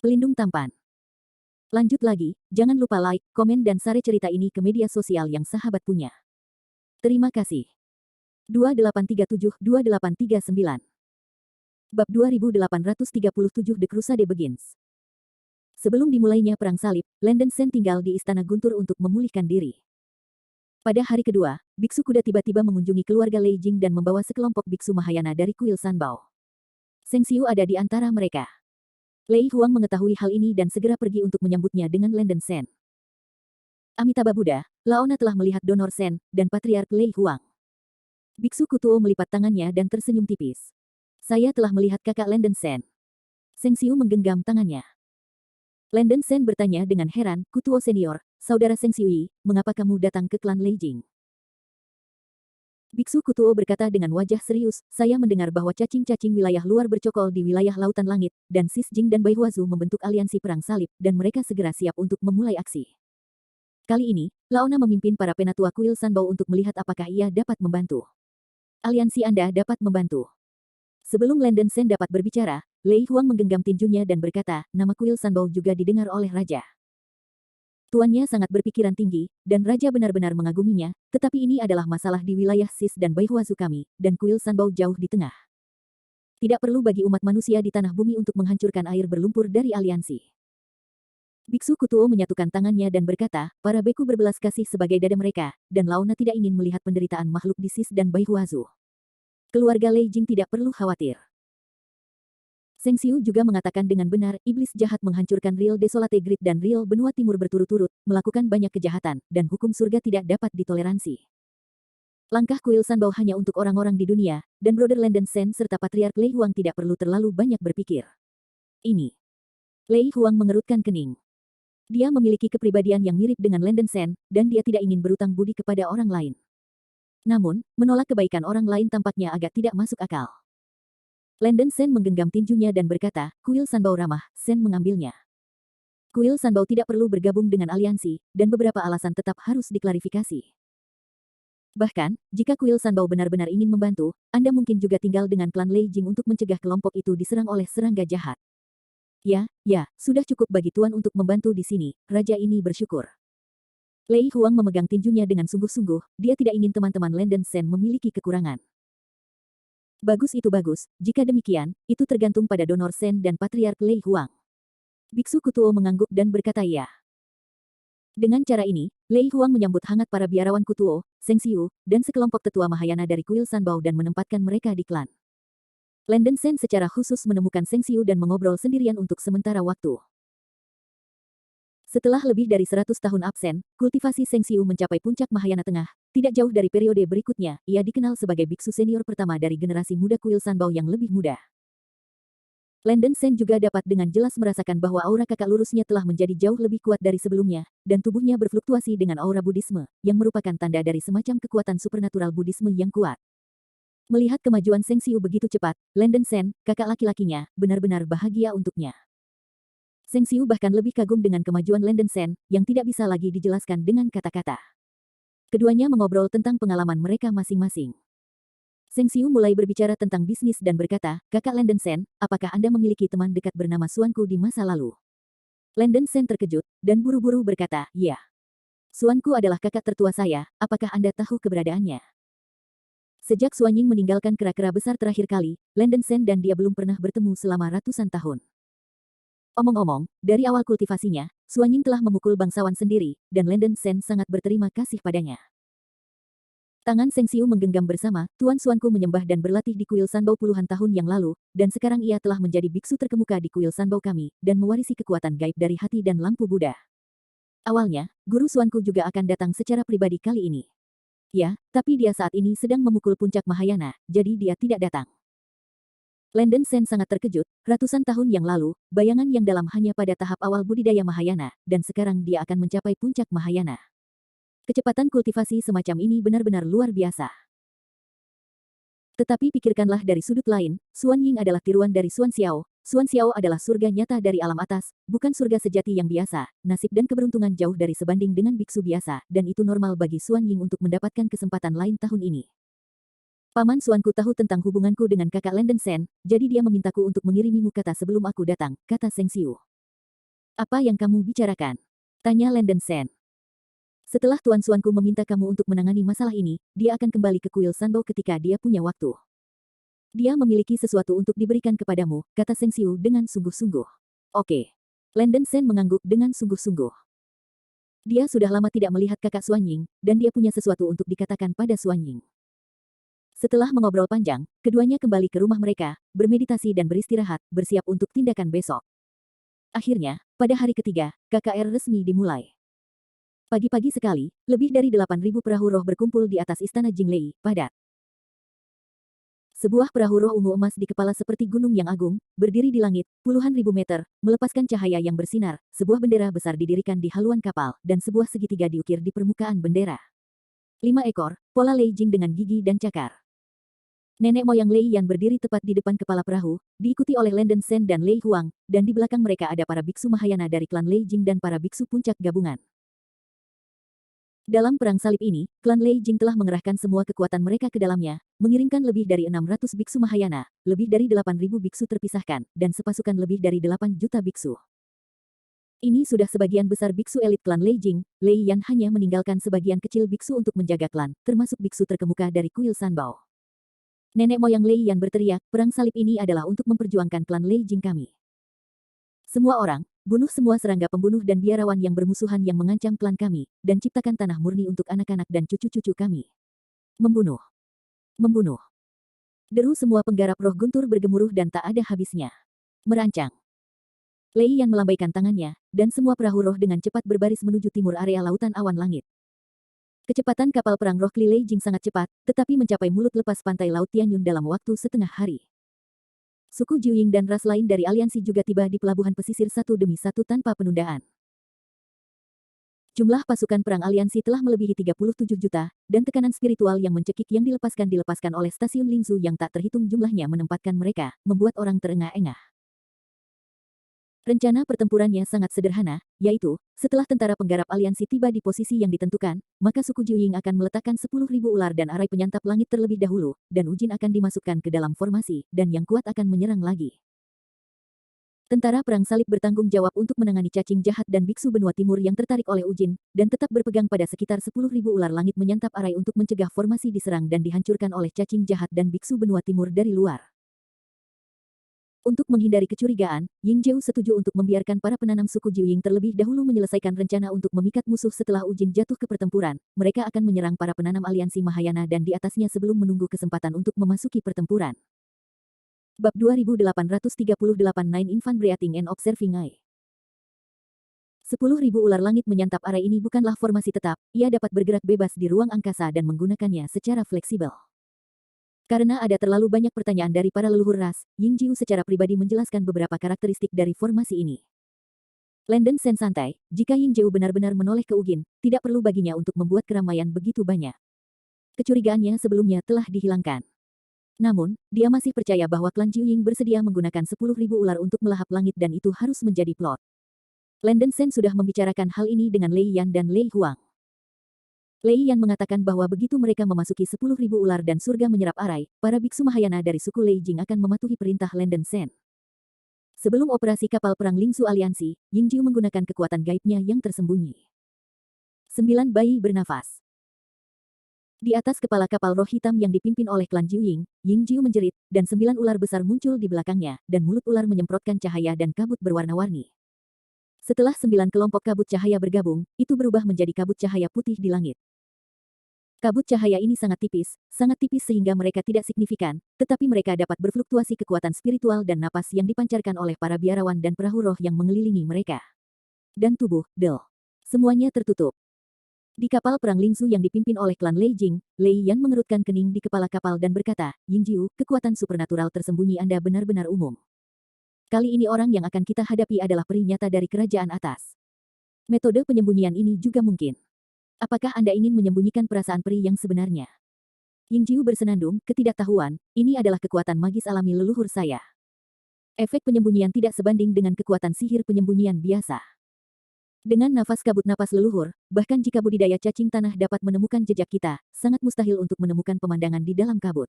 Pelindung tampan. Lanjut lagi, jangan lupa like, komen dan share cerita ini ke media sosial yang sahabat punya. Terima kasih. 2837-2839 Bab 2837 The Crusade Begins. Sebelum dimulainya Perang Salib, Landen Sen tinggal di Istana Guntur untuk memulihkan diri. Pada hari kedua, biksu kuda tiba-tiba mengunjungi keluarga Lei Jing dan membawa sekelompok biksu Mahayana dari kuil Sanbao. Seng Xiu ada di antara mereka. Lei Huang mengetahui hal ini dan segera pergi untuk menyambutnya dengan Landen Sen. Amitabha Buddha, Laona telah melihat donor Sen, dan Patriark Lei Huang. Biksu Kutuo melipat tangannya dan tersenyum tipis. Saya telah melihat kakak Landen Sen. Seng Xiu menggenggam tangannya. Landen Sen bertanya dengan heran, Kutuo senior, saudara Seng Xiu, mengapa kamu datang ke klan Lei Jing? Biksu Kutuo berkata dengan wajah serius, saya mendengar bahwa cacing-cacing wilayah luar bercokol di wilayah Lautan Langit, dan Sis Jing dan Baihuazu membentuk aliansi perang salib, dan mereka segera siap untuk memulai aksi. Kali ini, Laona memimpin para penatua kuil Sanbao untuk melihat apakah ia dapat membantu. Aliansi Anda dapat membantu. Sebelum Landen Sen dapat berbicara, Lei Huang menggenggam tinjunya dan berkata, nama kuil Sanbao juga didengar oleh Raja. Tuannya sangat berpikiran tinggi, dan Raja benar-benar mengaguminya, tetapi ini adalah masalah di wilayah Sis dan Baihuazu kami, dan kuil Sanbao jauh di tengah. Tidak perlu bagi umat manusia di tanah bumi untuk menghancurkan air berlumpur dari aliansi. Biksu Kutuo menyatukan tangannya dan berkata, para beku berbelas kasih sebagai dada mereka, dan Laona tidak ingin melihat penderitaan makhluk di Sis dan Baihuazu. Keluarga Lei Jing tidak perlu khawatir. Seng Xiu juga mengatakan dengan benar, iblis jahat menghancurkan Riel Desolate Grid dan Riel Benua Timur berturut-turut, melakukan banyak kejahatan, dan hukum surga tidak dapat ditoleransi. Langkah kuil Sanbao hanya untuk orang-orang di dunia, dan Brother Landen Sen serta Patriark Lei Huang tidak perlu terlalu banyak berpikir. Ini. Lei Huang mengerutkan kening. Dia memiliki kepribadian yang mirip dengan Landen Sen, dan dia tidak ingin berutang budi kepada orang lain. Namun, menolak kebaikan orang lain tampaknya agak tidak masuk akal. Landen Sen menggenggam tinjunya dan berkata, kuil Sanbao ramah, Sen mengambilnya. Kuil Sanbao tidak perlu bergabung dengan aliansi, dan beberapa alasan tetap harus diklarifikasi. Bahkan, jika kuil Sanbao benar-benar ingin membantu, Anda mungkin juga tinggal dengan klan Lei Jing untuk mencegah kelompok itu diserang oleh serangga jahat. Ya, sudah cukup bagi Tuan untuk membantu di sini, Raja ini bersyukur. Lei Huang memegang tinjunya dengan sungguh-sungguh, dia tidak ingin teman-teman Landen Sen memiliki kekurangan. Bagus, jika demikian, itu tergantung pada donor Sen dan Patriark Lei Huang. Biksu Kutuo mengangguk dan berkata iya. Dengan cara ini, Lei Huang menyambut hangat para biarawan Kutuo, Seng Xiu, dan sekelompok tetua Mahayana dari kuil Sanbao dan menempatkan mereka di klan. Landen Sen secara khusus menemukan Seng Xiu dan mengobrol sendirian untuk sementara waktu. Setelah lebih dari 100 tahun absen, kultivasi Seng Xiu mencapai puncak Mahayana Tengah. Tidak jauh dari periode berikutnya, ia dikenal sebagai biksu senior pertama dari generasi muda kuil Sanbao yang lebih muda. Landen Sen juga dapat dengan jelas merasakan bahwa aura kakak lurusnya telah menjadi jauh lebih kuat dari sebelumnya, dan tubuhnya berfluktuasi dengan aura Buddhisme, yang merupakan tanda dari semacam kekuatan supernatural Buddhisme yang kuat. Melihat kemajuan Seng Xiu begitu cepat, Landen Sen, kakak laki-lakinya, benar-benar bahagia untuknya. Seng Xiu bahkan lebih kagum dengan kemajuan Landen Sen, yang tidak bisa lagi dijelaskan dengan kata-kata. Keduanya mengobrol tentang pengalaman mereka masing-masing. Seng Xiu mulai berbicara tentang bisnis dan berkata, kakak Landen Sen, apakah Anda memiliki teman dekat bernama Suanku di masa lalu? Landen Sen terkejut, dan buru-buru berkata, ya. Suanku adalah kakak tertua saya, apakah Anda tahu keberadaannya? Sejak Suanying meninggalkan kera-kera besar terakhir kali, Landen Sen dan dia belum pernah bertemu selama ratusan tahun. Omong-omong, dari awal kultivasinya, Suanying telah memukul bangsawan sendiri, dan Landen Sen sangat berterima kasih padanya. Tangan Seng Xiu menggenggam bersama, Tuan Suanku menyembah dan berlatih di kuil Sanbao puluhan tahun yang lalu, dan sekarang ia telah menjadi biksu terkemuka di kuil Sanbao kami, dan mewarisi kekuatan gaib dari hati dan lampu Buddha. Awalnya, guru Suanku juga akan datang secara pribadi kali ini. Ya, tapi dia saat ini sedang memukul puncak Mahayana, jadi dia tidak datang. Landen Sen sangat terkejut, ratusan tahun yang lalu, bayangan yang dalam hanya pada tahap awal budidaya Mahayana, dan sekarang dia akan mencapai puncak Mahayana. Kecepatan kultivasi semacam ini benar-benar luar biasa. Tetapi pikirkanlah dari sudut lain, Suanying adalah tiruan dari Suan Xiao. Suan Xiao adalah surga nyata dari alam atas, bukan surga sejati yang biasa. Nasib dan keberuntungan jauh dari sebanding dengan biksu biasa, dan itu normal bagi Suanying untuk mendapatkan kesempatan lain tahun ini. Paman Suanku tahu tentang hubunganku dengan kakak Landen Sen, jadi dia memintaku untuk mengirimimu kata sebelum aku datang, kata Seng Xiu. Apa yang kamu bicarakan? Tanya Landon Sen. Setelah Tuan Suanku meminta kamu untuk menangani masalah ini, dia akan kembali ke kuil Sanbao ketika dia punya waktu. Dia memiliki sesuatu untuk diberikan kepadamu, kata Seng Xiu dengan sungguh-sungguh. Oke. Landon Sen mengangguk dengan sungguh-sungguh. Dia sudah lama tidak melihat kakak Suan Ying, dan dia punya sesuatu untuk dikatakan pada Suan Ying. Setelah mengobrol panjang, keduanya kembali ke rumah mereka, bermeditasi dan beristirahat, bersiap untuk tindakan besok. Akhirnya, pada hari ketiga, KKR resmi dimulai. Pagi-pagi sekali, lebih dari 8.000 perahu roh berkumpul di atas istana Jinglei, padat. Sebuah perahu roh ungu emas di kepala seperti gunung yang agung, berdiri di langit, puluhan ribu meter, melepaskan cahaya yang bersinar, sebuah bendera besar didirikan di haluan kapal, dan sebuah segitiga diukir di permukaan bendera. 5 ekor, pola Lei Jing dengan gigi dan cakar. Nenek moyang Lei Yan berdiri tepat di depan kepala perahu, diikuti oleh Landon Sen dan Lei Huang, dan di belakang mereka ada para biksu Mahayana dari klan Lei Jing dan para biksu puncak gabungan. Dalam perang salib ini, klan Lei Jing telah mengerahkan semua kekuatan mereka ke dalamnya, mengirimkan lebih dari 600 biksu Mahayana, lebih dari 8.000 biksu terpisahkan, dan sepasukan lebih dari 8 juta biksu. Ini sudah sebagian besar biksu elit klan Lei Jing, Lei Yan hanya meninggalkan sebagian kecil biksu untuk menjaga klan, termasuk biksu terkemuka dari kuil Sanbao. Nenek moyang Lei Yan berteriak, perang salib ini adalah untuk memperjuangkan klan Lei Jing kami. Semua orang, bunuh semua serangga pembunuh dan biarawan yang bermusuhan yang mengancam klan kami, dan ciptakan tanah murni untuk anak-anak dan cucu-cucu kami. Membunuh. Membunuh. Deru semua penggarap roh guntur bergemuruh dan tak ada habisnya. Merancang. Lei Yan melambaikan tangannya, dan semua perahu roh dengan cepat berbaris menuju timur area lautan awan langit. Kecepatan kapal perang roh Kli Lei Jing sangat cepat, tetapi mencapai mulut lepas pantai Laut Tianyun dalam waktu setengah hari. Suku Jiuying dan ras lain dari aliansi juga tiba di pelabuhan pesisir satu demi satu tanpa penundaan. Jumlah pasukan perang aliansi telah melebihi 37 juta, dan tekanan spiritual yang mencekik yang dilepaskan oleh stasiun Lingzu yang tak terhitung jumlahnya menempatkan mereka, membuat orang terengah-engah. Rencana pertempurannya sangat sederhana, yaitu, setelah tentara penggarap aliansi tiba di posisi yang ditentukan, maka suku Jiuying akan meletakkan 10.000 ular dan arai penyantap langit terlebih dahulu, dan Ujin akan dimasukkan ke dalam formasi, dan yang kuat akan menyerang lagi. Tentara perang salib bertanggung jawab untuk menangani cacing jahat dan biksu benua timur yang tertarik oleh Ujin, dan tetap berpegang pada sekitar 10.000 ular langit menyantap arai untuk mencegah formasi diserang dan dihancurkan oleh cacing jahat dan biksu benua timur dari luar. Untuk menghindari kecurigaan, Ying Jiu setuju untuk membiarkan para penanam suku Jiuying terlebih dahulu menyelesaikan rencana untuk memikat musuh setelah Ujin jatuh ke pertempuran. Mereka akan menyerang para penanam aliansi Mahayana dan di atasnya sebelum menunggu kesempatan untuk memasuki pertempuran. Bab 2838 Nine Infant Breathing and Observing Eye. 10.000 ular langit menyantap arai ini bukanlah formasi tetap, ia dapat bergerak bebas di ruang angkasa dan menggunakannya secara fleksibel. Karena ada terlalu banyak pertanyaan dari para leluhur ras, Ying Jiu secara pribadi menjelaskan beberapa karakteristik dari formasi ini. Landon Sen santai, jika Ying Jiu benar-benar menoleh ke Ujin, tidak perlu baginya untuk membuat keramaian begitu banyak. Kecurigaannya sebelumnya telah dihilangkan. Namun, dia masih percaya bahwa klan Jiuying bersedia menggunakan 10.000 ular untuk melahap langit dan itu harus menjadi plot. Landon Sen sudah membicarakan hal ini dengan Lei Yan dan Lei Huang. Lei Yan mengatakan bahwa begitu mereka memasuki 10.000 ular dan surga menyerap arai, para biksu Mahayana dari suku Lei Jing akan mematuhi perintah Landon Sen. Sebelum operasi kapal perang Lingzu Aliansi, Ying Jiu menggunakan kekuatan gaibnya yang tersembunyi. 9 bayi bernafas. Di atas kepala kapal roh hitam yang dipimpin oleh klan Jiuying, Ying Jiu menjerit, dan 9 ular besar muncul di belakangnya, dan mulut ular menyemprotkan cahaya dan kabut berwarna-warni. Setelah 9 kelompok kabut cahaya bergabung, itu berubah menjadi kabut cahaya putih di langit. Kabut cahaya ini sangat tipis sehingga mereka tidak signifikan, tetapi mereka dapat berfluktuasi kekuatan spiritual dan napas yang dipancarkan oleh para biarawan dan perahu roh yang mengelilingi mereka. Dan tubuh, semuanya tertutup. Di kapal perang Lingzu yang dipimpin oleh klan Lei Jing, Lei Yan mengerutkan kening di kepala kapal dan berkata, Ying Jiu, kekuatan supernatural tersembunyi Anda benar-benar umum. Kali ini orang yang akan kita hadapi adalah peri nyata dari kerajaan atas. Metode penyembunyian ini juga mungkin. Apakah Anda ingin menyembunyikan perasaan peri yang sebenarnya? Ying Jiu bersenandung, ketidaktahuan, ini adalah kekuatan magis alami leluhur saya. Efek penyembunyian tidak sebanding dengan kekuatan sihir penyembunyian biasa. Dengan nafas kabut napas leluhur, bahkan jika budidaya cacing tanah dapat menemukan jejak kita, sangat mustahil untuk menemukan pemandangan di dalam kabut.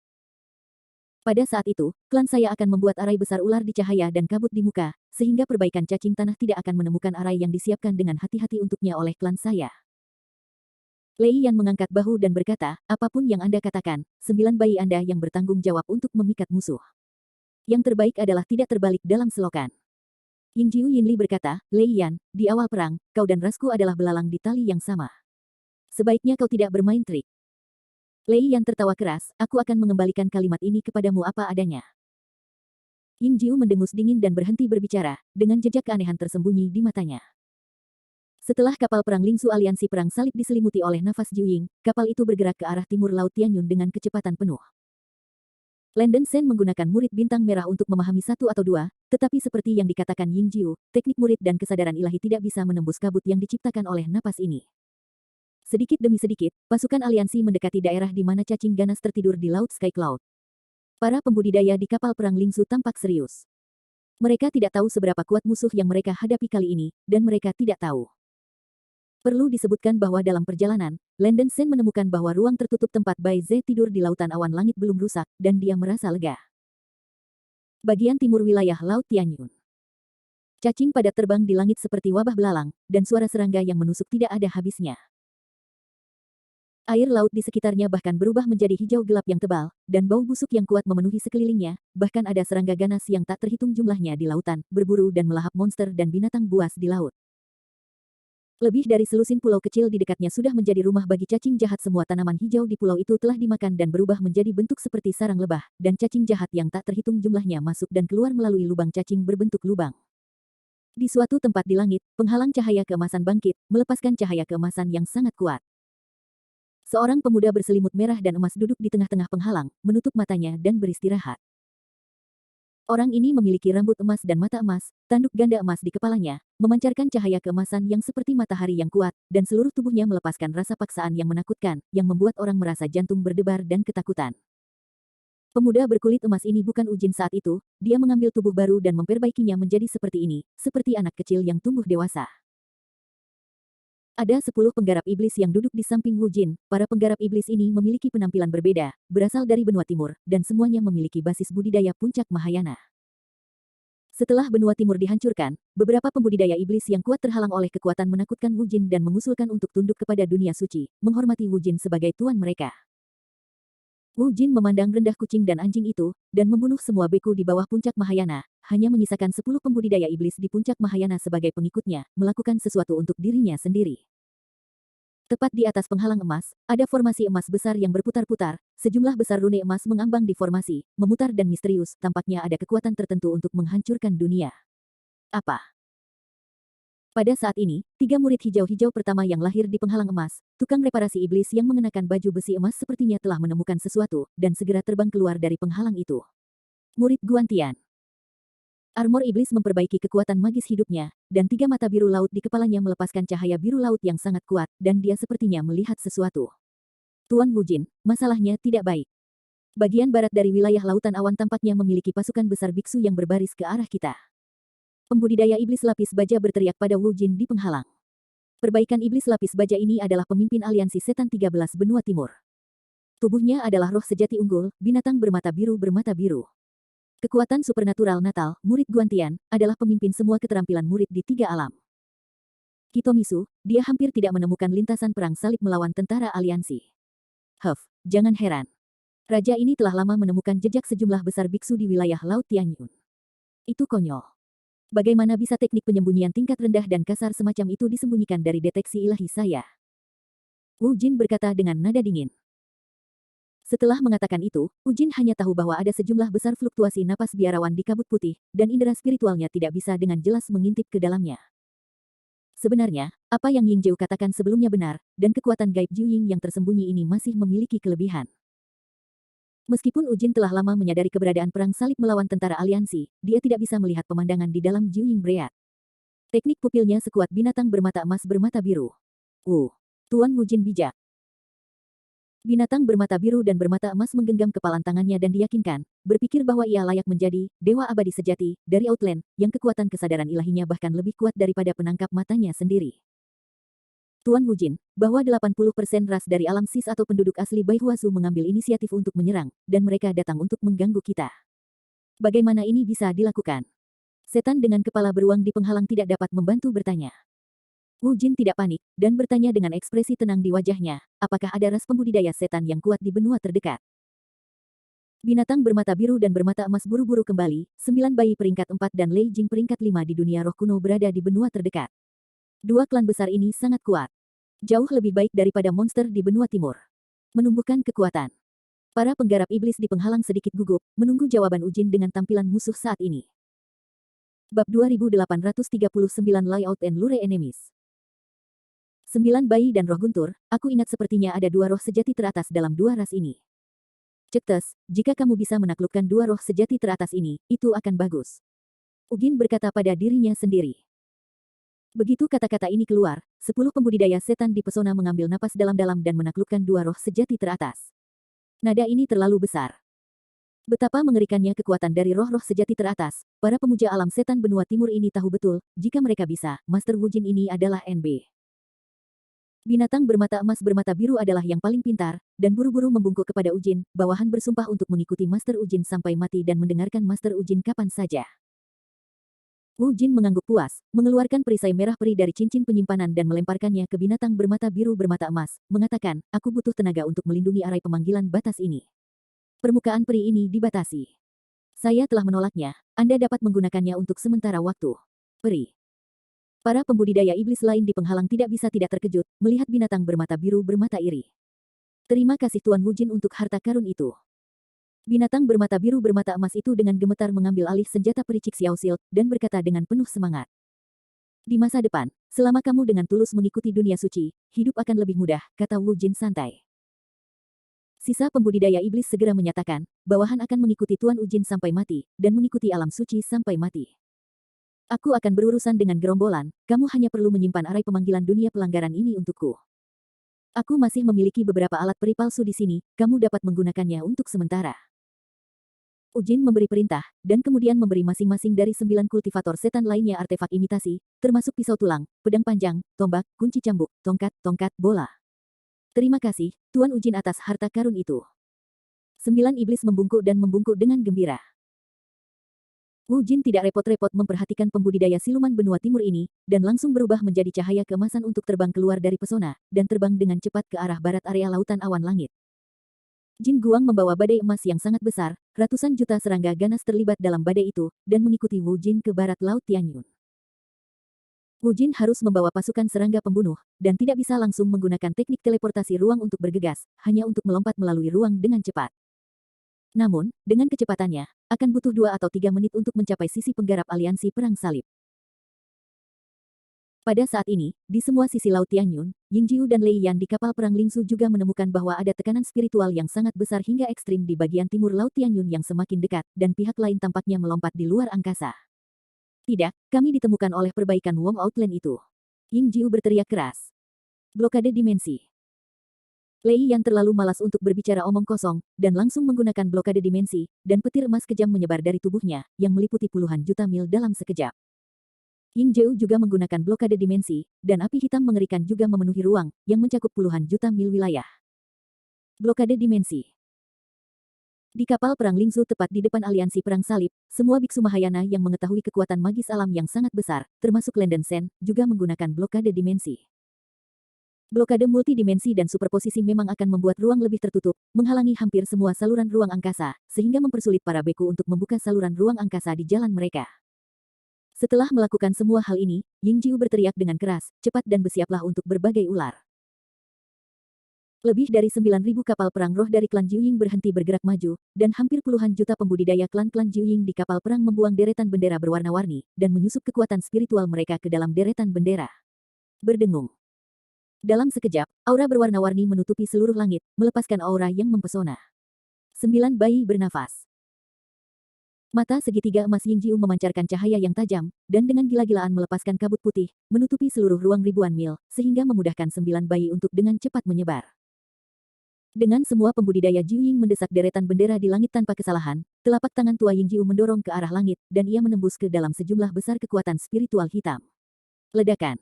Pada saat itu, klan saya akan membuat arai besar ular di cahaya dan kabut di muka, sehingga perbaikan cacing tanah tidak akan menemukan arai yang disiapkan dengan hati-hati untuknya oleh klan saya. Lei Yan mengangkat bahu dan berkata, apapun yang Anda katakan, 9 bayi Anda yang bertanggung jawab untuk memikat musuh. Yang terbaik adalah tidak terbalik dalam selokan. Yingjiu Yinli berkata, Lei Yan, di awal perang, kau dan rasku adalah belalang di tali yang sama. Sebaiknya kau tidak bermain trik. Lei Yan tertawa keras, aku akan mengembalikan kalimat ini kepadamu apa adanya. Yingjiu mendengus dingin dan berhenti berbicara, dengan jejak keanehan tersembunyi di matanya. Setelah kapal perang Lingsu Aliansi Perang Salib diselimuti oleh nafas Jiuying, kapal itu bergerak ke arah timur Laut Tianyun dengan kecepatan penuh. Landen Shen menggunakan murid bintang merah untuk memahami satu atau dua, tetapi seperti yang dikatakan Yingjiu, teknik murid dan kesadaran ilahi tidak bisa menembus kabut yang diciptakan oleh napas ini. Sedikit demi sedikit, pasukan aliansi mendekati daerah di mana cacing ganas tertidur di Laut Sky Cloud. Para pembudidaya di kapal perang Lingsu tampak serius. Mereka tidak tahu seberapa kuat musuh yang mereka hadapi kali ini, dan mereka tidak tahu. Perlu disebutkan bahwa dalam perjalanan, Landen Shen menemukan bahwa ruang tertutup tempat Bai Ze tidur di lautan awan langit belum rusak, dan dia merasa lega. Bagian timur wilayah Laut Tianyun. Cacing padat terbang di langit seperti wabah belalang, dan suara serangga yang menusuk tidak ada habisnya. Air laut di sekitarnya bahkan berubah menjadi hijau gelap yang tebal, dan bau busuk yang kuat memenuhi sekelilingnya, bahkan ada serangga ganas yang tak terhitung jumlahnya di lautan, berburu dan melahap monster dan binatang buas di laut. Lebih dari selusin pulau kecil di dekatnya sudah menjadi rumah bagi cacing jahat. Semua tanaman hijau di pulau itu telah dimakan dan berubah menjadi bentuk seperti sarang lebah, dan cacing jahat yang tak terhitung jumlahnya masuk dan keluar melalui lubang cacing berbentuk lubang. Di suatu tempat di langit, penghalang cahaya keemasan bangkit, melepaskan cahaya keemasan yang sangat kuat. Seorang pemuda berselimut merah dan emas duduk di tengah-tengah penghalang, menutup matanya dan beristirahat. Orang ini memiliki rambut emas dan mata emas, tanduk ganda emas di kepalanya, memancarkan cahaya keemasan yang seperti matahari yang kuat, dan seluruh tubuhnya melepaskan rasa paksaan yang menakutkan, yang membuat orang merasa jantung berdebar dan ketakutan. Pemuda berkulit emas ini bukan Ujin saat itu, dia mengambil tubuh baru dan memperbaikinya menjadi seperti ini, seperti anak kecil yang tumbuh dewasa. Ada 10 penggarap iblis yang duduk di samping Wu Jin. Para penggarap iblis ini memiliki penampilan berbeda, berasal dari benua timur, dan semuanya memiliki basis budidaya puncak Mahayana. Setelah benua timur dihancurkan, beberapa pembudidaya iblis yang kuat terhalang oleh kekuatan menakutkan Wu Jin dan mengusulkan untuk tunduk kepada dunia suci, menghormati Wu Jin sebagai tuan mereka. Wu Jin memandang rendah kucing dan anjing itu, dan membunuh semua beku di bawah puncak Mahayana, hanya menyisakan 10 pembudidaya iblis di puncak Mahayana sebagai pengikutnya, melakukan sesuatu untuk dirinya sendiri. Tepat di atas penghalang emas, ada formasi emas besar yang berputar-putar, sejumlah besar rune emas mengambang di formasi, memutar dan misterius, tampaknya ada kekuatan tertentu untuk menghancurkan dunia. Apa? Pada saat ini, 3 murid hijau-hijau pertama yang lahir di penghalang emas, tukang reparasi iblis yang mengenakan baju besi emas sepertinya telah menemukan sesuatu, dan segera terbang keluar dari penghalang itu. Murid Guantian. Armor iblis memperbaiki kekuatan magis hidupnya, dan 3 mata biru laut di kepalanya melepaskan cahaya biru laut yang sangat kuat, dan dia sepertinya melihat sesuatu. Tuan Wu Jin, masalahnya tidak baik. Bagian barat dari wilayah lautan awan tampaknya memiliki pasukan besar biksu yang berbaris ke arah kita. Pembudidaya iblis lapis baja berteriak pada Wu Jin di penghalang. Perbaikan iblis lapis baja ini adalah pemimpin aliansi setan 13 benua timur. Tubuhnya adalah roh sejati unggul, binatang bermata biru. Kekuatan supernatural Natal, murid Guantian, adalah pemimpin semua keterampilan murid di 3 alam. Kitomisu, dia hampir tidak menemukan lintasan perang salib melawan tentara aliansi. Jangan heran. Raja ini telah lama menemukan jejak sejumlah besar biksu di wilayah Laut Tianyun. Itu konyol. Bagaimana bisa teknik penyembunyian tingkat rendah dan kasar semacam itu disembunyikan dari deteksi ilahi saya? Wu Jin berkata dengan nada dingin. Setelah mengatakan itu, Ujin hanya tahu bahwa ada sejumlah besar fluktuasi napas biarawan di kabut putih, dan indera spiritualnya tidak bisa dengan jelas mengintip ke dalamnya. Sebenarnya, apa yang Yingjiu katakan sebelumnya benar, dan kekuatan gaib Jiuying yang tersembunyi ini masih memiliki kelebihan. Meskipun Ujin telah lama menyadari keberadaan perang salib melawan tentara aliansi, dia tidak bisa melihat pemandangan di dalam Jiuying Breat. Teknik pupilnya sekuat binatang bermata emas bermata biru. Tuan Wu Jin bijak. Binatang bermata biru dan bermata emas menggenggam kepalan tangannya dan diyakinkan, berpikir bahwa ia layak menjadi dewa abadi sejati dari Outland, yang kekuatan kesadaran ilahinya bahkan lebih kuat daripada penangkap matanya sendiri. Tuan Wujin, bahwa 80% ras dari alam sis atau penduduk asli Baihuazu mengambil inisiatif untuk menyerang, dan mereka datang untuk mengganggu kita. Bagaimana ini bisa dilakukan? Setan dengan kepala beruang di penghalang tidak dapat membantu bertanya. Wujin tidak panik, dan bertanya dengan ekspresi tenang di wajahnya, apakah ada ras pembudidaya setan yang kuat di benua terdekat? Binatang bermata biru dan bermata emas buru-buru kembali, 9 bayi peringkat 4 dan Lei Jing peringkat 5 di dunia roh kuno berada di benua terdekat. Dua klan besar ini sangat kuat. Jauh lebih baik daripada monster di benua timur. Menumbuhkan kekuatan. Para penggarap iblis di penghalang sedikit gugup, menunggu jawaban Wujin dengan tampilan musuh saat ini. Bab 2839 Layout and Lure Enemies. 9 bayi dan roh guntur, aku ingat sepertinya ada dua roh sejati teratas dalam dua ras ini. Cetes, jika kamu bisa menaklukkan dua roh sejati teratas ini, itu akan bagus. Ugin berkata pada dirinya sendiri. Begitu kata-kata ini keluar, 10 pembudidaya setan di pesona mengambil napas dalam-dalam dan menaklukkan dua roh sejati teratas. Nada ini terlalu besar. Betapa mengerikannya kekuatan dari roh-roh sejati teratas, para pemuja alam setan benua timur ini tahu betul, jika mereka bisa, Master Wujin ini adalah NB. Binatang bermata emas bermata biru adalah yang paling pintar, dan buru-buru membungkuk kepada Ujin, bawahan bersumpah untuk mengikuti Master Ujin sampai mati dan mendengarkan Master Ujin kapan saja. Wu Jin mengangguk puas, mengeluarkan perisai merah peri dari cincin penyimpanan dan melemparkannya ke binatang bermata biru bermata emas, mengatakan, aku butuh tenaga untuk melindungi arai pemanggilan batas ini. Permukaan peri ini dibatasi. Saya telah menolaknya, Anda dapat menggunakannya untuk sementara waktu. Peri. Para pembudidaya iblis lain di penghalang tidak bisa tidak terkejut, melihat binatang bermata biru bermata iri. Terima kasih Tuan Wu Jin untuk harta karun itu. Binatang bermata biru bermata emas itu dengan gemetar mengambil alih senjata pericik Xiao Shield dan berkata dengan penuh semangat. Di masa depan, selama kamu dengan tulus mengikuti dunia suci, hidup akan lebih mudah, kata Wu Jin santai. Sisa pembudidaya iblis segera menyatakan, bawahan akan mengikuti Tuan Ujin sampai mati, dan mengikuti alam suci sampai mati. Aku akan berurusan dengan gerombolan, kamu hanya perlu menyimpan arai pemanggilan dunia pelanggaran ini untukku. Aku masih memiliki beberapa alat peri palsu di sini, kamu dapat menggunakannya untuk sementara. Ujin memberi perintah, dan kemudian memberi masing-masing dari 9 kultivator setan lainnya artefak imitasi, termasuk pisau tulang, pedang panjang, tombak, kunci cambuk, tongkat, bola. Terima kasih, Tuan Ujin atas harta karun itu. 9 iblis membungkuk dan membungkuk dengan gembira. Wu Jin tidak repot-repot memperhatikan pembudidaya siluman benua timur ini, dan langsung berubah menjadi cahaya keemasan untuk terbang keluar dari pesona, dan terbang dengan cepat ke arah barat area lautan awan langit. Jin Guang membawa badai emas yang sangat besar, ratusan juta serangga ganas terlibat dalam badai itu, dan mengikuti Wu Jin ke barat Laut Tianyun. Wu Jin harus membawa pasukan serangga pembunuh, dan tidak bisa langsung menggunakan teknik teleportasi ruang untuk bergegas, hanya untuk melompat melalui ruang dengan cepat. Namun, dengan kecepatannya, akan butuh 2 atau 3 menit untuk mencapai sisi penggarap aliansi Perang Salib. Pada saat ini, di semua sisi Laut Tianyun, Yingjiu dan Lei Yan di kapal perang Lingsu juga menemukan bahwa ada tekanan spiritual yang sangat besar hingga ekstrim di bagian timur Laut Tianyun yang semakin dekat, dan pihak lain tampaknya melompat di luar angkasa. Tidak, kami ditemukan oleh perbaikan Wong Outland itu. Yingjiu berteriak keras. Blokade dimensi. Lei Yan terlalu malas untuk berbicara omong kosong, dan langsung menggunakan blokade dimensi, dan petir emas kejam menyebar dari tubuhnya, yang meliputi puluhan juta mil dalam sekejap. Yingjiu juga menggunakan blokade dimensi, dan api hitam mengerikan juga memenuhi ruang, yang mencakup puluhan juta mil wilayah. Blokade dimensi. Di kapal perang Lingzu tepat di depan aliansi Perang Salib, semua biksu Mahayana yang mengetahui kekuatan magis alam yang sangat besar, termasuk Lenden Sen, juga menggunakan blokade dimensi. Blokade multidimensi dan superposisi memang akan membuat ruang lebih tertutup, menghalangi hampir semua saluran ruang angkasa, sehingga mempersulit para beku untuk membuka saluran ruang angkasa di jalan mereka. Setelah melakukan semua hal ini, Yingjiu berteriak dengan keras, cepat dan bersiaplah untuk berbagai ular. Lebih dari 9.000 kapal perang roh dari klan Jiuying berhenti bergerak maju, dan hampir puluhan juta pembudidaya klan-klan Jiuying di kapal perang membuang deretan bendera berwarna-warni, dan menyusup kekuatan spiritual mereka ke dalam deretan bendera. Berdengung. Dalam sekejap, aura berwarna-warni menutupi seluruh langit, melepaskan aura yang mempesona. 9 bayi bernafas. Mata segitiga emas Yingjiu memancarkan cahaya yang tajam, dan dengan gila-gilaan melepaskan kabut putih, menutupi seluruh ruang ribuan mil, sehingga memudahkan 9 bayi untuk dengan cepat menyebar. Dengan semua pembudidaya Jiuying mendesak deretan bendera di langit tanpa kesalahan, telapak tangan tua Yingjiu mendorong ke arah langit, dan ia menembus ke dalam sejumlah besar kekuatan spiritual hitam. Ledakan.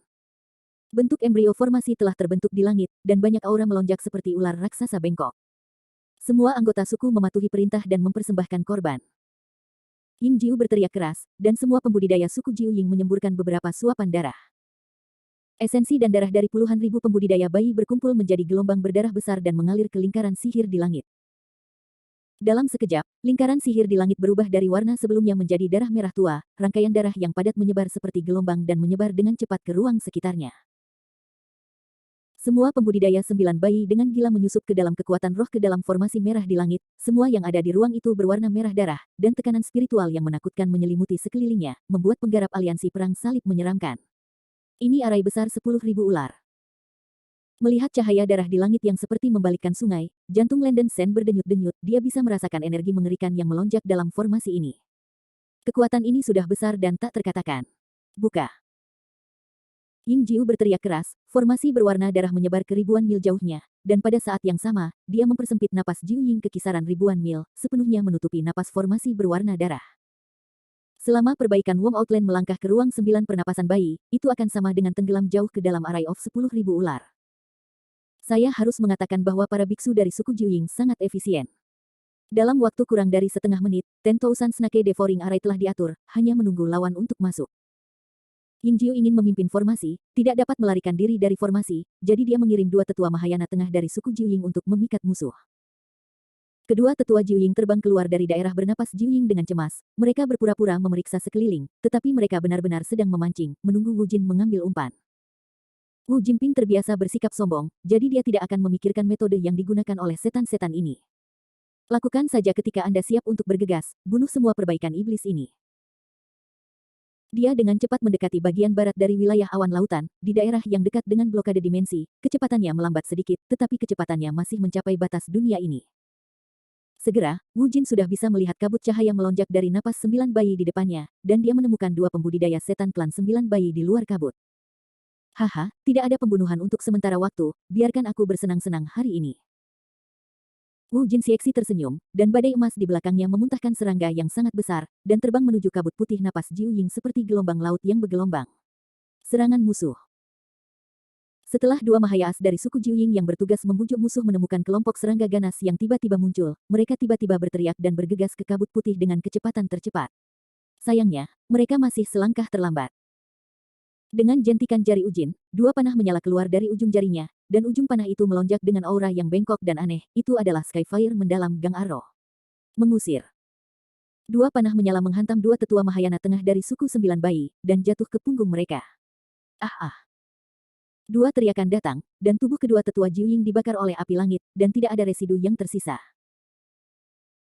Bentuk embrio formasi telah terbentuk di langit, dan banyak aura melonjak seperti ular raksasa bengkok. Semua anggota suku mematuhi perintah dan mempersembahkan korban. Ying Jiu berteriak keras, dan semua pembudidaya suku Jiu Ying menyemburkan beberapa suapan darah. Esensi dan darah dari puluhan ribu pembudidaya bayi berkumpul menjadi gelombang berdarah besar dan mengalir ke lingkaran sihir di langit. Dalam sekejap, lingkaran sihir di langit berubah dari warna sebelumnya menjadi darah merah tua, rangkaian darah yang padat menyebar seperti gelombang dan menyebar dengan cepat ke ruang sekitarnya. Semua pembudidaya 9 bayi dengan gila menyusup ke dalam kekuatan roh ke dalam formasi merah di langit, semua yang ada di ruang itu berwarna merah darah, dan tekanan spiritual yang menakutkan menyelimuti sekelilingnya, membuat penggarap aliansi perang salib menyeramkan. Ini arai besar 10.000 ular. Melihat cahaya darah di langit yang seperti membalikkan sungai, jantung Landen Sen berdenyut-denyut, dia bisa merasakan energi mengerikan yang melonjak dalam formasi ini. Kekuatan ini sudah besar dan tak terkatakan. Buka. Ying Jiu berteriak keras, formasi berwarna darah menyebar ke ribuan mil jauhnya, dan pada saat yang sama, dia mempersempit napas Jiu Ying ke kisaran ribuan mil, sepenuhnya menutupi napas formasi berwarna darah. Selama perbaikan Wong Outland melangkah ke ruang 9 pernapasan bayi, itu akan sama dengan tenggelam jauh ke dalam arai of 10.000 ular. Saya harus mengatakan bahwa para biksu dari suku Jiuying sangat efisien. Dalam waktu kurang dari setengah menit, 10,000 Snake Devouring Array telah diatur, hanya menunggu lawan untuk masuk. Ying Jiu ingin memimpin formasi, tidak dapat melarikan diri dari formasi, jadi dia mengirim dua tetua Mahayana Tengah dari suku Jiuying untuk memikat musuh. Kedua tetua Jiuying terbang keluar dari daerah bernapas Jiuying dengan cemas. Mereka berpura-pura memeriksa sekeliling, tetapi mereka benar-benar sedang memancing, menunggu Wu Jin mengambil umpan. Wu Jinping terbiasa bersikap sombong, jadi dia tidak akan memikirkan metode yang digunakan oleh setan-setan ini. Lakukan saja ketika Anda siap untuk bergegas, bunuh semua perbaikan iblis ini. Dia dengan cepat mendekati bagian barat dari wilayah awan lautan, di daerah yang dekat dengan blokade dimensi, kecepatannya melambat sedikit, tetapi kecepatannya masih mencapai batas dunia ini. Segera, Wu Jin sudah bisa melihat kabut cahaya melonjak dari napas 9 bayi di depannya, dan dia menemukan dua pembudidaya setan klan 9 bayi di luar kabut. Haha, tidak ada pembunuhan untuk sementara waktu, biarkan aku bersenang-senang hari ini. Wu Jin Sieksi tersenyum, dan badai emas di belakangnya memuntahkan serangga yang sangat besar, dan terbang menuju kabut putih napas Jiu Ying seperti gelombang laut yang bergelombang. Serangan musuh. Setelah dua Mahayaas dari suku Jiu Ying yang bertugas membujuk musuh menemukan kelompok serangga ganas yang tiba-tiba muncul, mereka tiba-tiba berteriak dan bergegas ke kabut putih dengan kecepatan tercepat. Sayangnya, mereka masih selangkah terlambat. Dengan jentikan jari Ujin, dua panah menyala keluar dari ujung jarinya, dan ujung panah itu melonjak dengan aura yang bengkok dan aneh, itu adalah Skyfire mendalam Gang Arrow. Mengusir. Dua panah menyala menghantam dua tetua Mahayana Tengah dari suku 9 bayi, dan jatuh ke punggung mereka. Ah ah. Dua teriakan datang, dan tubuh kedua tetua Jiuying dibakar oleh api langit, dan tidak ada residu yang tersisa.